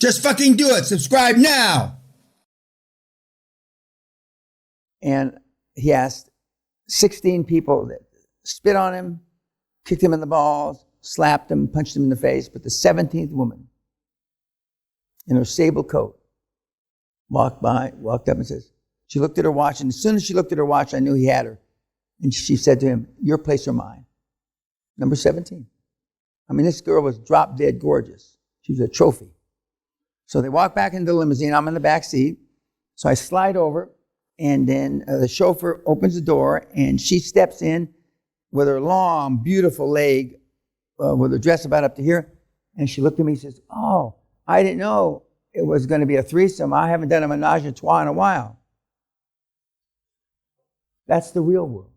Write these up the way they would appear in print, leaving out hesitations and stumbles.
Just fucking do it. Subscribe now. And he asked 16 people that spit on him, kicked him in the balls, slapped him, punched him in the face. But the 17th woman in her sable coat walked up and says, she looked at her watch, and as soon as she looked at her watch, I knew he had her. And she said to him, your place or mine? Number 17. I mean, this girl was drop dead gorgeous. She was a trophy. So they walk back into the limousine. I'm in the back seat. So I slide over, and then the chauffeur opens the door, and she steps in with her long, beautiful leg, with her dress about up to here. And she looked at me and says, oh, I didn't know it was going to be a threesome. I haven't done a menage a trois in a while. That's the real world.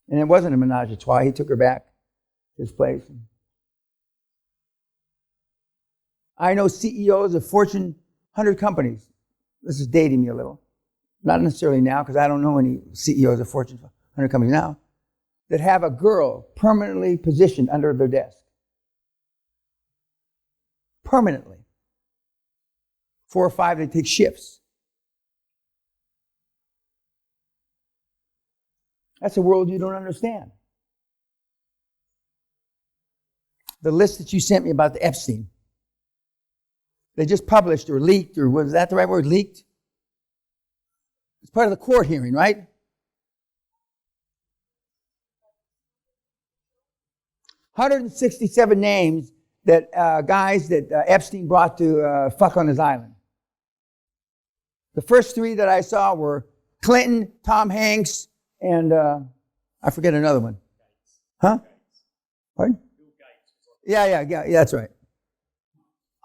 And it wasn't a menage a trois. He took her back to his place. I know CEOs of Fortune 100 companies. This is dating me a little. Not necessarily now, because I don't know any CEOs of Fortune 100 companies now, that have a girl permanently positioned under their desk. Permanently. 4 or 5, they take shifts. That's a world you don't understand. The list that you sent me about the Epstein, they just published or leaked, or was that the right word, leaked? It's part of the court hearing, right? $167 names that guys that Epstein brought to fuck on his island. The first 3 that I saw were Clinton, Tom Hanks, and I forget another one. Huh? Pardon? Yeah, that's right.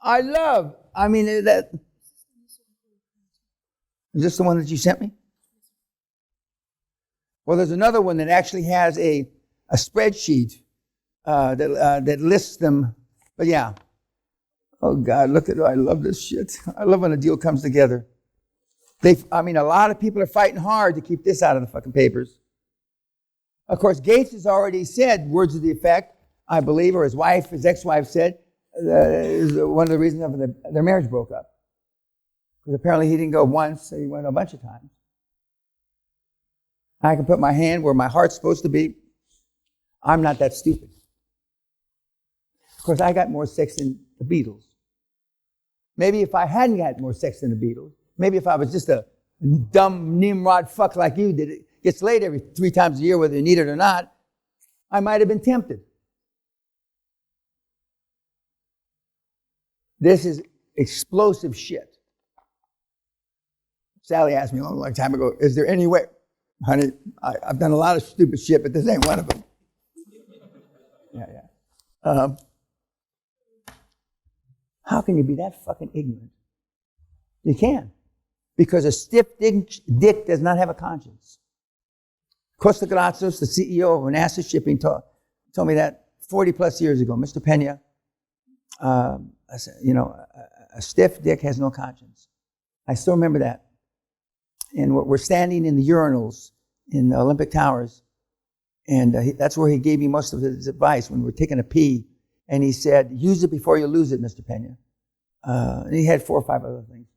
That. Is this the one that you sent me? Well, there's another one that actually has a spreadsheet that lists them. But yeah. Oh God, look at it. I love this shit. I love when a deal comes together. A lot of people are fighting hard to keep this out of the fucking papers. Of course, Gates has already said words of the effect, I believe, or his ex-wife said, is one of the reasons their marriage broke up. Because apparently he didn't go once, he went a bunch of times. I can put my hand where my heart's supposed to be. I'm not that stupid. Of course, I got more sex than the Beatles. Maybe if I hadn't got more sex than the Beatles, maybe if I was just a dumb Nimrod fuck like you that gets laid every 3 times a year, whether you need it or not, I might have been tempted. This is explosive shit. Sally asked me a long time ago, is there any way? Honey, I've done a lot of stupid shit, but this ain't one of them. Yeah. How can you be that fucking ignorant? You can. Because a stiff dick does not have a conscience. Costa Grazos, the CEO of NASA Shipping, told me that 40 plus years ago. Mr. Peña, I said, a stiff dick has no conscience. I still remember that. And we're standing in the urinals in the Olympic Towers, and that's where he gave me most of his advice when we were taking a pee. And he said, use it before you lose it, Mr. Peña. And he had 4 or 5 other things.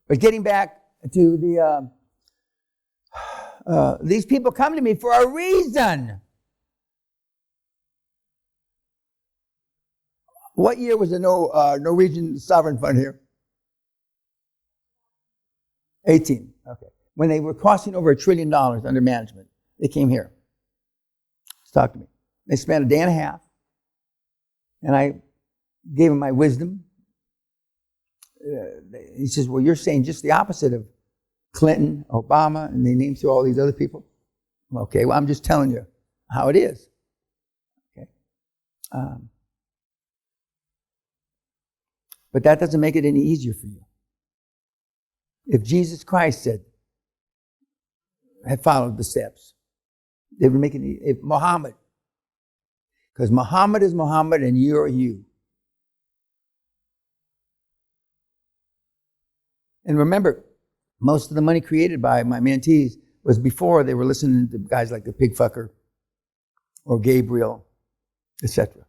But getting back to these people come to me for a reason. What year was the Norwegian sovereign fund here? 18. Okay. When they were costing over $1 trillion under management, they came here to talk to me. They spent a day and a half, and I gave them my wisdom. He says, well, you're saying just the opposite of Clinton, Obama, and they named through all these other people. Okay, well, I'm just telling you how it is. Okay. But that doesn't make it any easier for you. If Jesus Christ had followed the steps, they would make it easy. If Muhammad, because Muhammad is Muhammad and you're you. And remember, most of the money created by my mentees was before they were listening to guys like the Pig Fucker or Gabriel etc.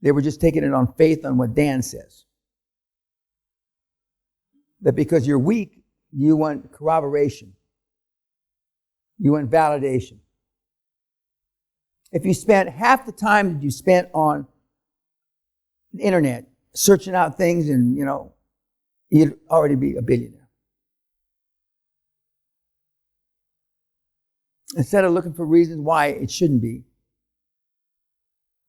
They were just taking it on faith on what Dan says. That because you're weak, you want corroboration. You want validation. If you spent half the time that you spent on the internet searching out things and, you'd already be a billionaire. Instead of looking for reasons why it shouldn't be,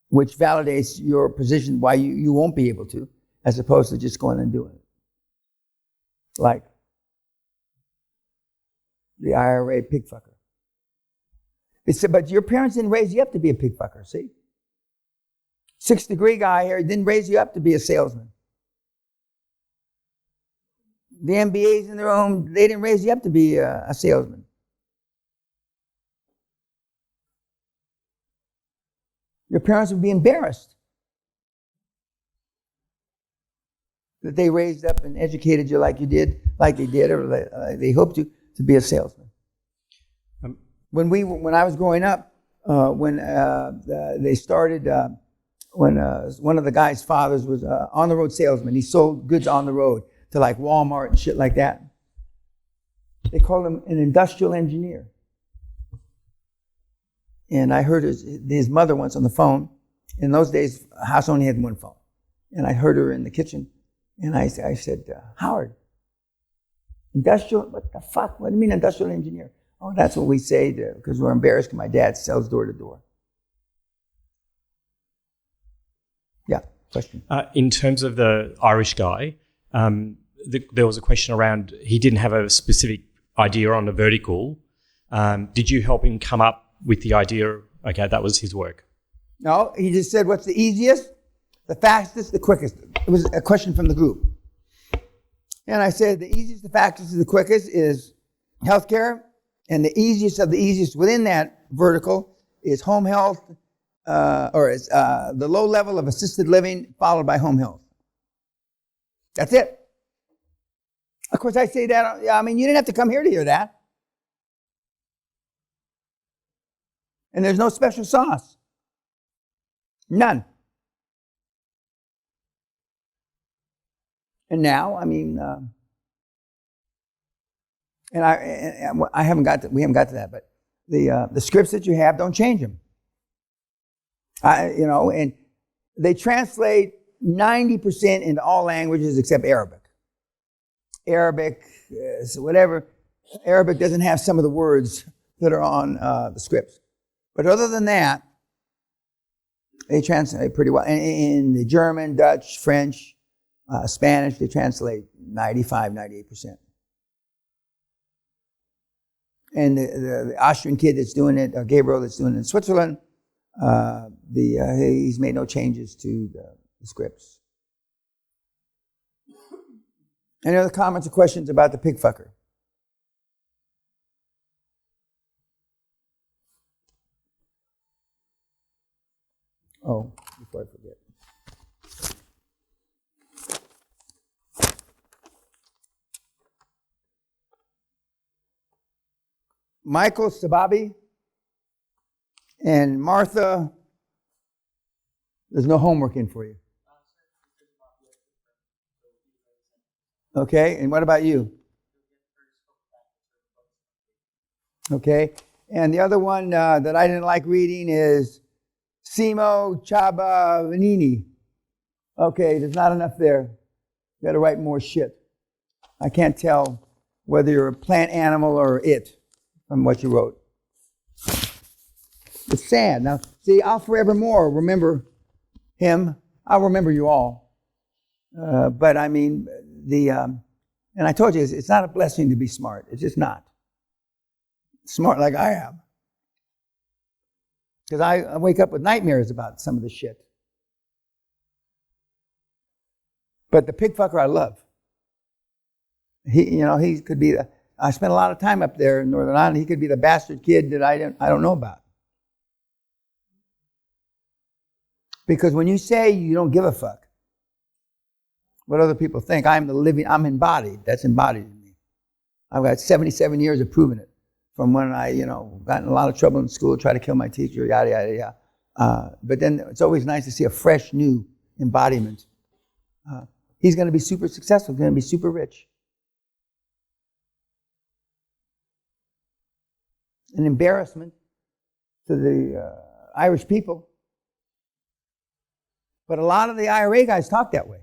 which validates your position why you won't be able to, as opposed to just going and doing it. Like the IRA pig fucker. They said, but your parents didn't raise you up to be a pig fucker, see? 6th degree guy here didn't raise you up to be a salesman. The MBAs in their own, they didn't raise you up to be a salesman. Your parents would be embarrassed that they raised up and educated you like they did, or they hoped to be a salesman. When I was growing up, they started, when one of the guy's fathers was on the road salesman, he sold goods on the road to like Walmart and shit like that. They called him an industrial engineer. And I heard his mother once on the phone. In those days, a house only had one phone. And I heard her in the kitchen. And I said, Howard, industrial, what the fuck? What do you mean industrial engineer? Oh, that's what we say because we're embarrassed because my dad sells door to door. Yeah, question. In terms of the Irish guy, there was a question around he didn't have a specific idea on the vertical. Did you help him come up with the idea? Okay, that was his work. No, he just said, what's the easiest, the fastest, the quickest? It was a question from the group. And I said, the easiest, the fastest, the quickest is healthcare. And the easiest of the easiest within that vertical is home health, or is the low level of assisted living followed by home health. That's it. Of course, I say that, you didn't have to come here to hear that. And there's no special sauce. None. And now, and I haven't got to, we haven't got to that, but the scripts that you have, don't change them. And they translate 90% into all languages except Arabic. Arabic, whatever. Arabic doesn't have some of the words that are on the scripts. But other than that, they translate pretty well. In the German, Dutch, French, Spanish, they translate 95, 98%. And the Austrian kid that's doing it, Gabriel that's doing it in Switzerland, he's made no changes to the scripts. Any other comments or questions about the pig fucker? Oh, before I forget. Michael Sababi and Martha, there's no homework in for you. Okay, and what about you? Okay, and the other one that I didn't like reading is Simo Chabavanini. Okay, there's not enough there. You got to write more shit. I can't tell whether you're a plant, animal, or it from what you wrote. It's sad. Now, see, I'll forevermore remember him. I'll remember you all. But I mean, and I told you, it's not a blessing to be smart. It's just not. Smart like I am. Because I wake up with nightmares about some of the shit. But the pig fucker I love. He could be I spent a lot of time up there in Northern Ireland. He could be the bastard kid that I don't know about. Because when you say you don't give a fuck what other people think, I'm embodied. That's embodied in me. I've got 77 years of proving it. From when I, got in a lot of trouble in school, tried to kill my teacher, yada, yada, yada. But then it's always nice to see a fresh, new embodiment. He's going to be super successful. He's going to be super rich. An embarrassment to the Irish people. But a lot of the IRA guys talk that way.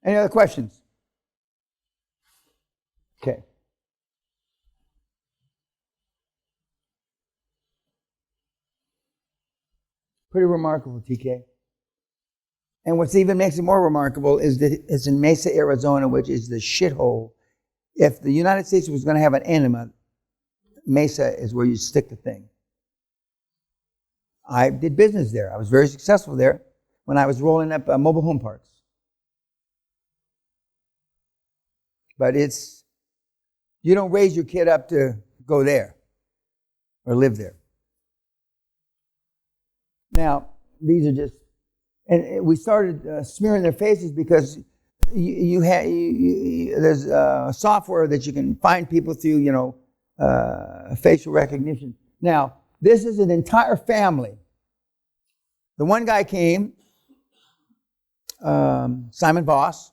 Any other questions? Okay. Pretty remarkable, TK. And what's even makes it more remarkable is that it's in Mesa, Arizona, which is the shithole. If the United States was going to have an enema, Mesa is where you stick the thing. I did business there. I was very successful there when I was rolling up mobile home parks. But you don't raise your kid up to go there or live there. Now, these are just, and we started smearing their faces because there's software that you can find people through, facial recognition. Now, this is an entire family. The one guy came, Simon Voss,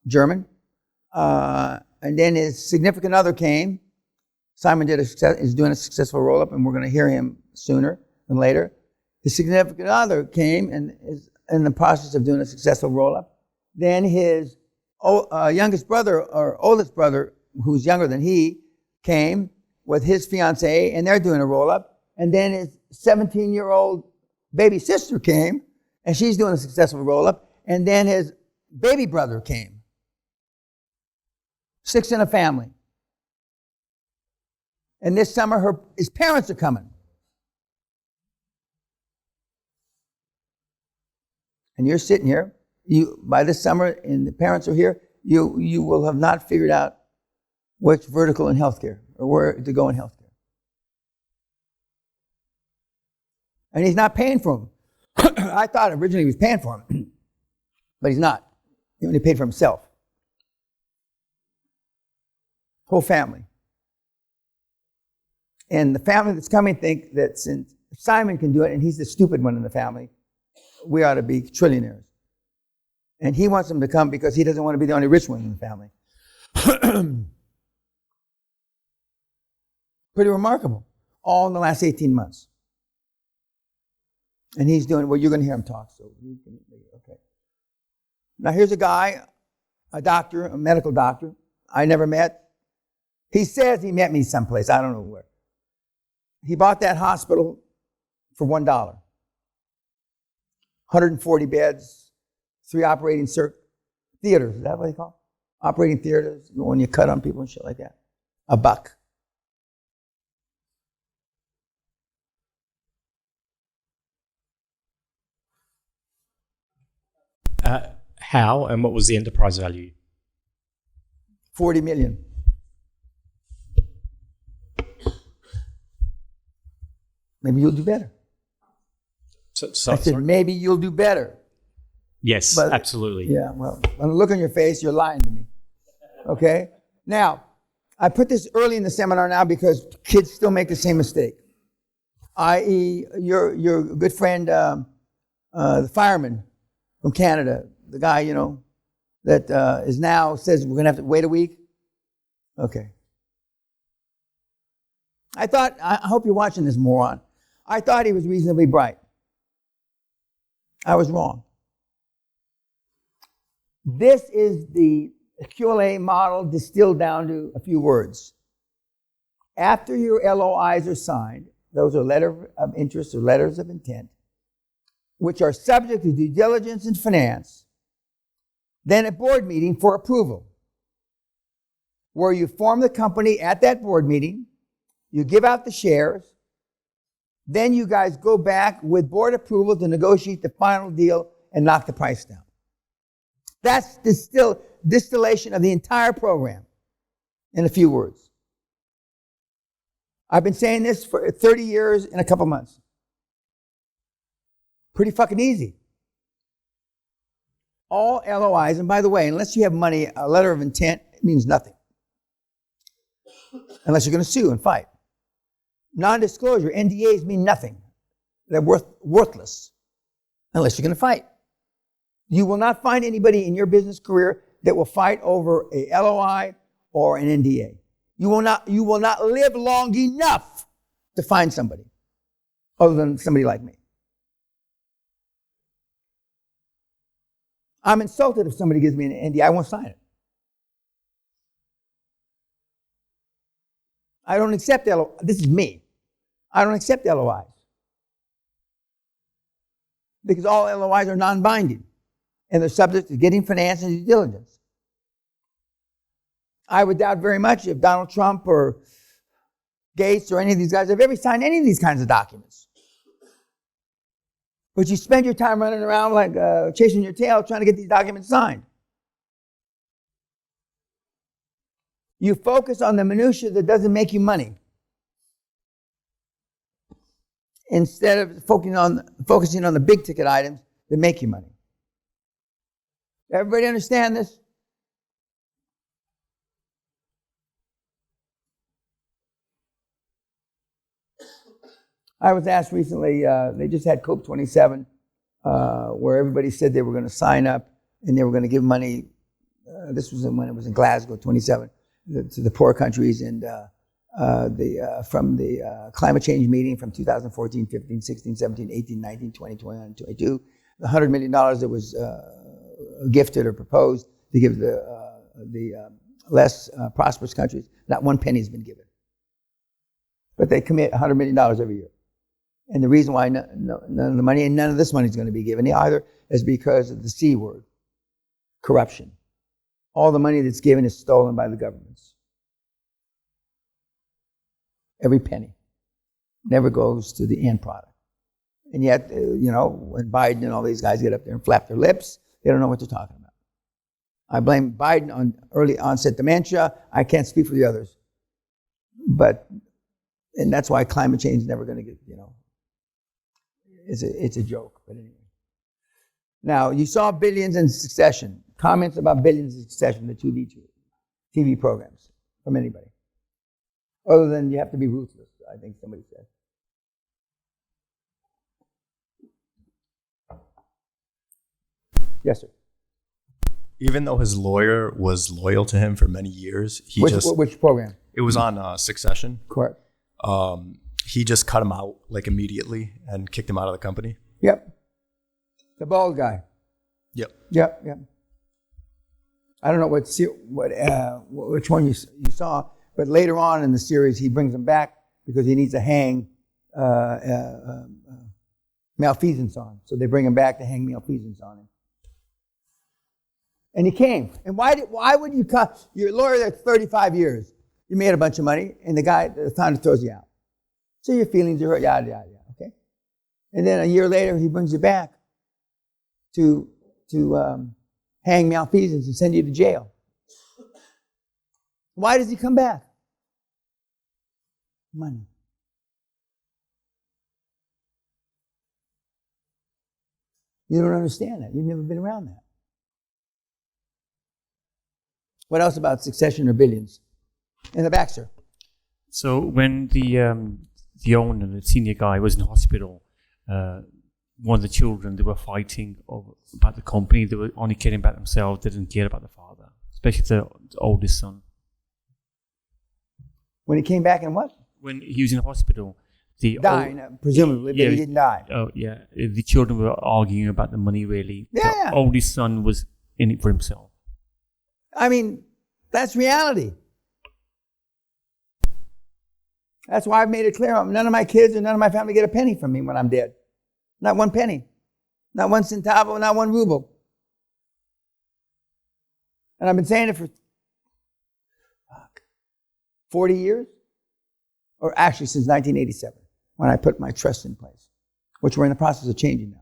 German, and then his significant other came. Simon is doing a successful roll-up, and we're going to hear him sooner than later. His significant other came and is in the process of doing a successful roll-up. Then his youngest brother, or oldest brother, who's younger than he, came with his fiancée, and they're doing a roll-up. And then his 17-year-old baby sister came, and she's doing a successful roll-up. And then his baby brother came. 6 in a family. And this summer, his parents are coming. And you're sitting here, by this summer, and the parents are here, you will have not figured out which vertical in healthcare, or where to go in healthcare. And he's not paying for them. I thought originally he was paying for them, but he's not. He only paid for himself. Whole family. And the family that's coming think that since Simon can do it, and he's the stupid one in the family, we ought to be trillionaires. And he wants them to come because he doesn't want to be the only rich one in the family. Pretty remarkable. All in the last 18 months. And he's doing, well, you're going to hear him talk. So you can, okay. Now here's a guy, a doctor, a medical doctor, I never met. He says he met me someplace, I don't know where. He bought that hospital for $1. 140 beds, 3 operating theaters. Is that what they call it? Operating theaters, when you cut on people and shit like that. $1. How and what was the enterprise value? $40 million. Maybe you'll do better. So, I said, sorry? maybe you'll do better. Yes, But, absolutely. Yeah, well, when I look on your face, you're lying to me. Okay? Now, I put this early in the seminar now because kids still make the same mistake. I.e., your good friend, the fireman from Canada, the guy, that is now says we're going to have to wait a week. Okay. I hope you're watching this, moron. I thought he was reasonably bright. I was wrong. This is the QLA model distilled down to a few words. After your LOIs are signed, those are letters of interest or letters of intent, which are subject to due diligence and finance, then a board meeting for approval, where you form the company at that board meeting, you give out the shares, then you guys go back with board approval to negotiate the final deal and knock the price down. That's distillation of the entire program in a few words. I've been saying this for 30 years in a couple months. Pretty fucking easy. All LOIs, and by the way, unless you have money, a letter of intent means nothing. Unless you're going to sue and fight. Non-disclosure, NDAs mean nothing. They're worthless unless you're going to fight. You will not find anybody in your business career that will fight over a LOI or an NDA. You will not live long enough to find somebody other than somebody like me. I'm insulted if somebody gives me an NDA. I won't sign it. I don't accept LOIs. This is me. I don't accept LOIs. Because all LOIs are non-binding. And they're subject to getting finance and due diligence. I would doubt very much if Donald Trump or Gates or any of these guys have ever signed any of these kinds of documents. But you spend your time running around like chasing your tail trying to get these documents signed. You focus on the minutia that doesn't make you money, instead of focusing on the big ticket items that make you money. Everybody understand this? I was asked recently, they just had COP27, where everybody said they were going to sign up and they were going to give money. This was when it was in Glasgow, 27, to the poor countries. And from the climate change meeting from 2014, 15, 16, 17, 18, 19, 20, 21, 22, the $100 million that was gifted or proposed to give the less prosperous countries, not one penny has been given. But they commit $100 million every year. And the reason why none of the money and none of this money is going to be given either is because of the C word, corruption. All the money that's given is stolen by the governments. Every penny never goes to the end product. And yet, when Biden and all these guys get up there and flap their lips, they don't know what they're talking about. I blame Biden on early onset dementia. I can't speak for the others. And that's why climate change is never going to get, it's a joke. But anyway. Now, you saw Billions in Succession. Comments about Billions in Succession, the TV programs, from anybody. Other than you have to be ruthless, I think somebody said. Yes, sir. Even though his lawyer was loyal to him for many years, which program? It was on Succession. Correct. He just cut him out like immediately and kicked him out of the company. Yep. The bald guy. Yep. I don't know which one you saw, but later on in the series, he brings him back because he needs to hang malfeasance on. So they bring him back to hang malfeasance on him. And he came. And why would you cut your lawyer that's 35 years? You made a bunch of money, and the founder throws you out. So your feelings are hurt, yada, yada, yada, okay? And then a year later, he brings you back to hang malfeasance and send you to jail. Why does he come back? Money. You don't understand that. You've never been around that. What else about Succession or Billions? In the back, sir. So when the owner, the senior guy, was in hospital, one of the children, they were fighting about the company. They were only caring about themselves. They didn't care about the father, especially the oldest son. When he came back and what? When he was in hospital. Dying, presumably, but he didn't die. Oh, yeah. The children were arguing about the money, really. Yeah. The oldest son was in it for himself. I mean, that's reality. That's why I've made it clear. None of my kids or none of my family get a penny from me when I'm dead. Not one penny. Not one centavo, not one ruble. And I've been saying it for 40 years. Or actually since 1987, when I put my trust in place, which we're in the process of changing now.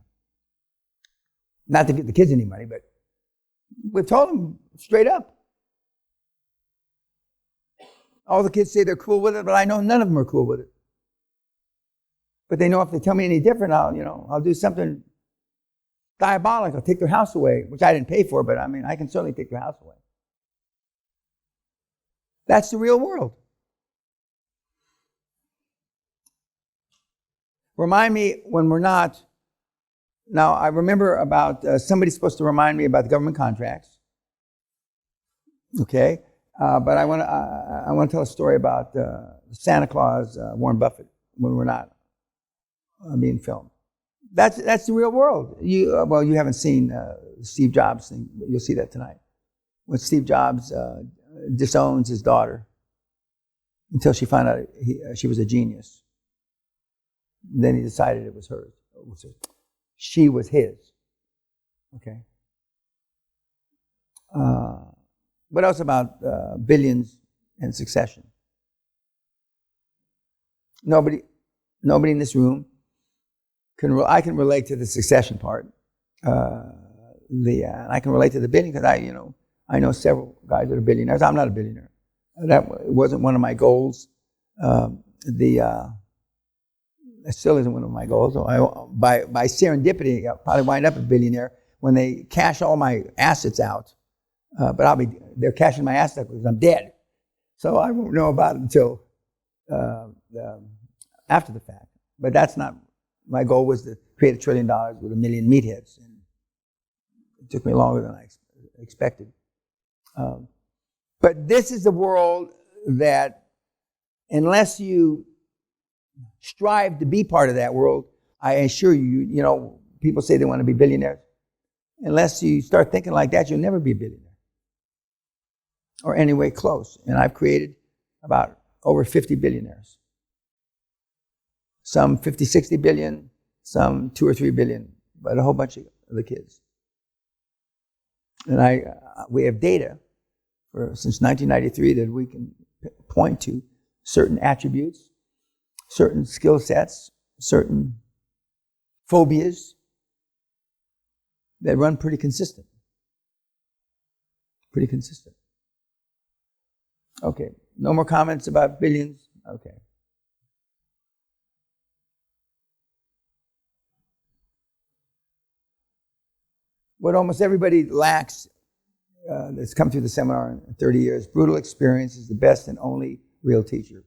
Not to get the kids any money, but we've told them straight up. All the kids say they're cool with it, but I know none of them are cool with it. But they know if they tell me any different, I'll do something diabolical. I'll take their house away, which I didn't pay for, but I can certainly take their house away. That's the real world. Remind me when we're not. Now, I remember about somebody's supposed to remind me about the government contracts. Okay? But I want to tell a story about Santa Claus, Warren Buffett, when we're not being filmed. That's the real world. You haven't seen Steve Jobs thing, but you'll see that tonight. When Steve Jobs disowns his daughter until she found out she was a genius. Then he decided it was hers. She was his. Okay. What else about billions and succession? Nobody in this room I can relate to the succession part. I can relate to the billion because I know several guys that are billionaires. I'm not a billionaire. That wasn't one of my goals. It still isn't one of my goals. So by serendipity, I'll probably wind up a billionaire when they cash all my assets out. But they're cashing my assets out because I'm dead. So I won't know about it until after the fact. But that's not, my goal was to create $1 trillion with 1 million meatheads. And it took me longer than I expected. But this is the world that, unless you strive to be part of that world, I assure you, people say they want to be billionaires. Unless you start thinking like that, you'll never be a billionaire. Or anyway close. And I've created about over 50 billionaires. Some 50, 60 billion, some 2 or 3 billion, but a whole bunch of the kids. And we have data since 1993 that we can point to certain attributes, certain skill sets, certain phobias that run pretty consistent. Pretty consistent. Okay, no more comments about billions? Okay. What almost everybody lacks that's come through the seminar in 30 years, brutal experience is the best and only real teacher.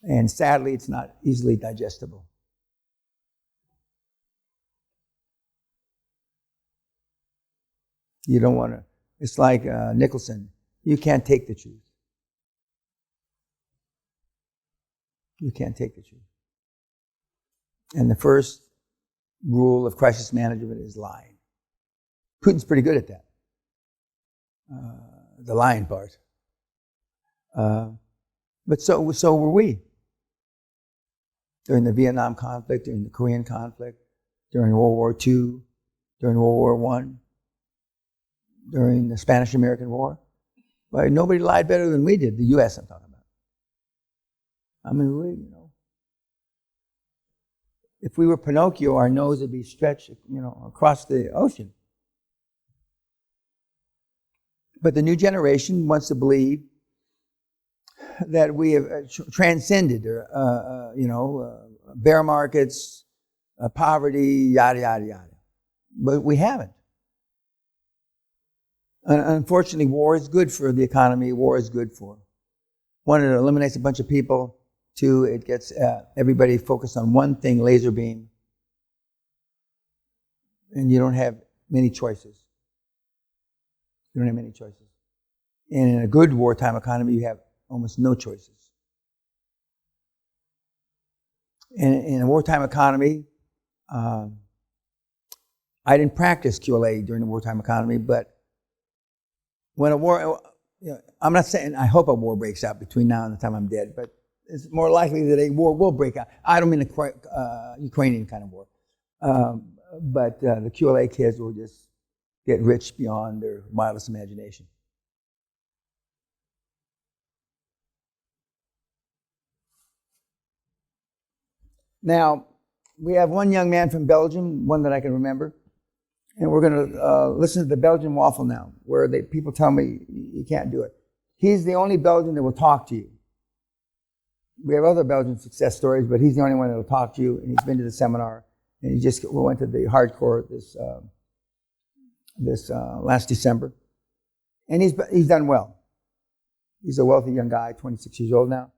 And sadly, it's not easily digestible. You don't want to, it's like Nicholson, you can't take the truth. You can't take the truth. And the first rule of crisis management is lying. Putin's pretty good at that. The lying part. But so were we. During the Vietnam conflict, during the Korean conflict, during World War II, during World War I, during the Spanish-American War. But nobody lied better than we did, the U.S. I'm talking about. I mean, if we were Pinocchio, our nose would be stretched, across the ocean. But the new generation wants to believe that we have transcended, bear markets, poverty, yada, yada, yada. But we haven't. Unfortunately, war is good for the economy. War is good for, one, it eliminates a bunch of people. Two, it gets everybody focused on one thing, laser beam. And you don't have many choices. You don't have many choices. And in a good wartime economy, you have almost no choices. In a wartime economy, I didn't practice QLA during the wartime economy, but when a war, I'm not saying, I hope a war breaks out between now and the time I'm dead, but it's more likely that a war will break out. I don't mean a Ukrainian kind of war. But the QLA kids will just get rich beyond their wildest imagination. Now, we have one young man from Belgium, one that I can remember, and we're going to listen to the Belgian waffle now, where people tell me you can't do it. He's the only Belgian that will talk to you. We have other Belgian success stories, but he's the only one that will talk to you, and he's been to the seminar, and we went to the hardcore this last December, and he's done well. He's a wealthy young guy, 26 years old now.